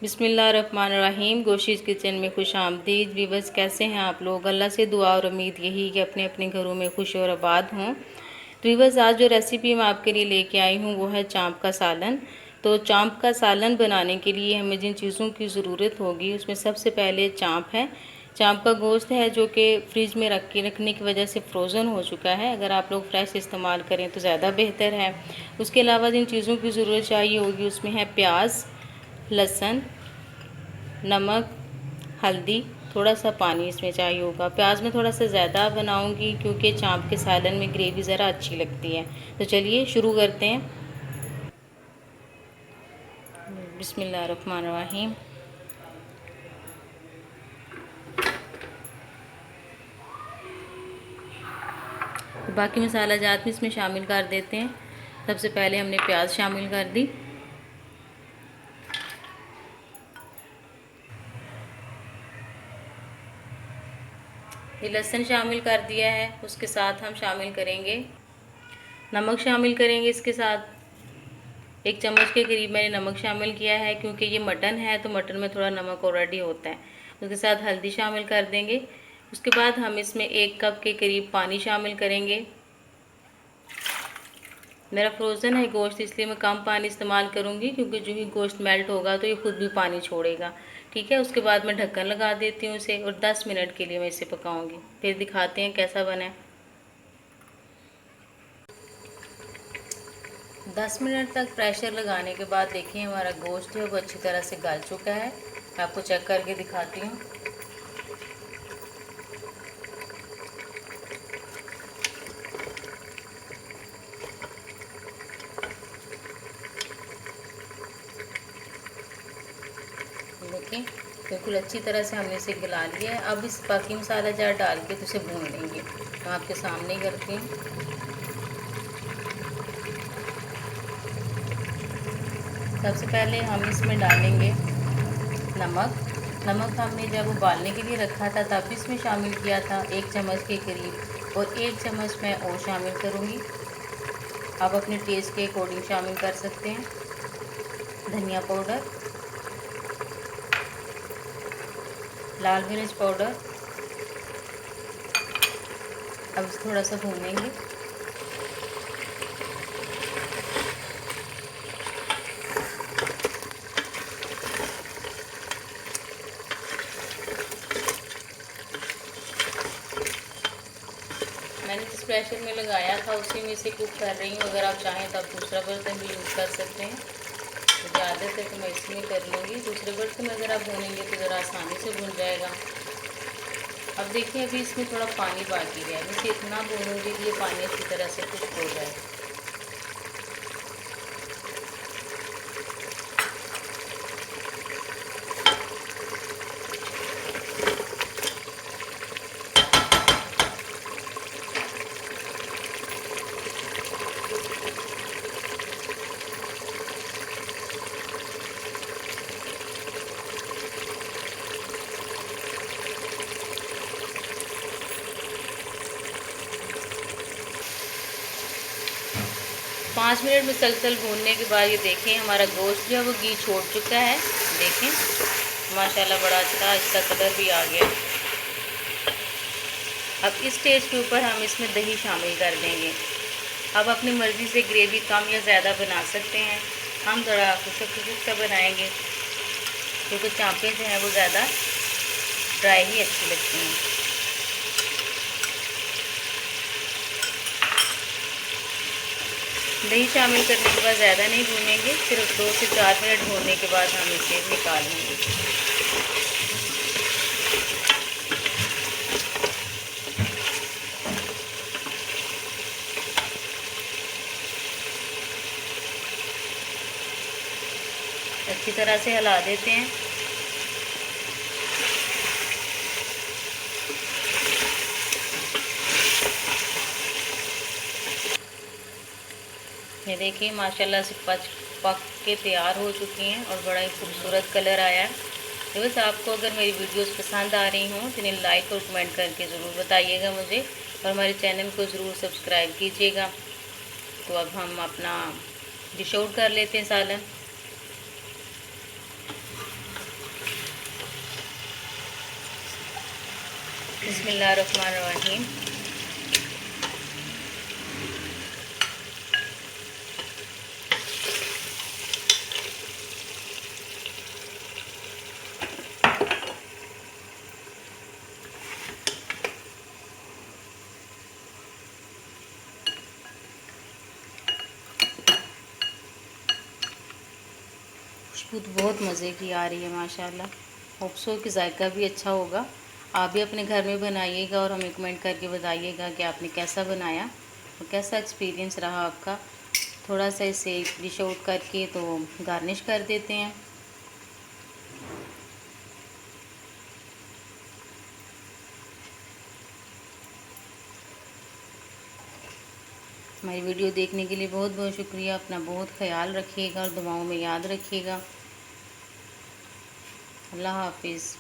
बिस्मिल्लाहिर्रहमानिर्रहीम। गोशीज किचन में खुश आमदीद। वीवर्स, कैसे हैं आप लोग? अल्लाह से दुआ और उम्मीद यही कि अपने अपने घरों में खुश और आबाद हों। तो वीवर्स, आज जो रेसिपी मैं आपके लिए लेके आई हूँ वो है चाँप का सालन। तो चाँप का सालन बनाने के लिए हमें जिन चीज़ों की ज़रूरत होगी उसमें सबसे पहले चाँप है। चाँप का गोश्त है जो कि फ्रिज में रखने की वजह से फ्रोज़न हो चुका है। अगर आप लोग फ्रेश इस्तेमाल करें तो ज़्यादा बेहतर है। उसके अलावा जिन चीज़ों की ज़रूरत चाहिए होगी उसमें है प्याज, लहसुन, नमक, हल्दी, थोड़ा सा पानी इसमें चाहिए होगा। प्याज में थोड़ा सा ज़्यादा बनाऊंगी क्योंकि चाँप के सालन में ग्रेवी ज़रा अच्छी लगती है। तो चलिए शुरू करते हैं। बिस्मिल्लाहिर्रहमानिर्रहीम। बाकी मसाला जात भी इसमें शामिल कर देते हैं। सबसे पहले हमने प्याज शामिल कर दी, ये लहसुन शामिल कर दिया है। उसके साथ हम शामिल करेंगे नमक, शामिल करेंगे इसके साथ 1 चम्मच के करीब मैंने नमक शामिल किया है क्योंकि ये मटन है तो मटन में थोड़ा नमक ऑलरेडी होता है। उसके साथ हल्दी शामिल कर देंगे। उसके बाद हम इसमें 1 कप के करीब पानी शामिल करेंगे। मेरा फ्रोज़न है गोश्त इसलिए मैं कम पानी इस्तेमाल करूँगी क्योंकि जो ही गोश्त मेल्ट होगा तो ये खुद भी पानी छोड़ेगा। ठीक है, उसके बाद मैं ढक्कन लगा देती हूँ इसे और 10 मिनट के लिए मैं इसे पकाऊँगी। फिर दिखाते हैं कैसा बना है। 10 मिनट तक प्रेशर लगाने के बाद देखिए हमारा गोश्त जो है वो अच्छी तरह से गल चुका है। मैं आपको चेक करके दिखाती हूँ। देखिए बिल्कुल अच्छी तरह से हमने इसे गला लिया है। अब इस बाकी मसाला जार डाल के तो इसे भून लेंगे। मैं आपके सामने ही करती हूँ। सबसे पहले हम इसमें डालेंगे नमक। नमक हमने जब उबालने के लिए रखा था तब इसमें शामिल किया था 1 चम्मच के करीब, और 1 चम्मच मैं और शामिल करूँगी। आप अपने टेस्ट के अकॉर्डिंग शामिल कर सकते हैं। धनिया पाउडर, लाल मिर्च पाउडर। अब इसे थोड़ा सा भूनेंगे। मैंने जिस प्रेशर में लगाया था उसी में से कुक कर रही हूँ। अगर आप चाहें तो आप दूसरा बर्तन भी यूज़ कर सकते हैं। मुझे आदत है तो मैं इसमें कर लूँगी। दूसरे बर्तन में अगर आप भूनेंगे तो ज़रा आसानी से भून जाएगा। अब देखिए अभी इसमें थोड़ा पानी बाकी है। मैं इसे इतना भूनूँगी कि ये पानी अच्छी तरह से कुक हो जाए। पाँच मिनट मुसलसल भूनने के बाद ये देखें हमारा गोश्त जो है वो घी छोड़ चुका है। देखें माशाल्लाह बड़ा अच्छा इसका कलर भी आ गया। अब इस स्टेज के ऊपर हम इसमें दही शामिल कर देंगे। अब अपनी मर्ज़ी से ग्रेवी कम या ज़्यादा बना सकते हैं। हम ज़रा खुशक सा बनाएंगे क्योंकि चाँपें जो हैं वो ज़्यादा ड्राई ही अच्छी लगती हैं। दही शामिल करने के बाद ज़्यादा नहीं भूनेंगे, सिर्फ 2 से 4 मिनट भूनने के बाद हम इसे निकाल लेंगे। अच्छी तरह से हिला देते हैं। ये देखिए माशाल्लाह से पक के तैयार हो चुकी हैं और बड़ा ही खूबसूरत कलर आया है। तो बस आपको अगर मेरी वीडियोस पसंद आ रही हों तो इन्हें लाइक और कमेंट करके ज़रूर बताइएगा मुझे, और हमारे चैनल को ज़रूर सब्सक्राइब कीजिएगा। तो अब हम अपना डिश आउट कर लेते हैं सालन। बिस्मिल्लाहिर्रहमानिर्रहीम। खुशबू तो बहुत मज़े की आ रही है माशाल्लाह। होप सो कि जायका भी अच्छा होगा। आप भी अपने घर में बनाइएगा और हमें कमेंट करके बताइएगा कि आपने कैसा बनाया और कैसा एक्सपीरियंस रहा आपका। थोड़ा सा इसे डिश आउट करके तो गार्निश कर देते हैं। हमारी वीडियो देखने के लिए बहुत बहुत शुक्रिया। अपना बहुत ख्याल रखिएगा और दुआओं में याद रखिएगा। अल्लाह हाफिज़।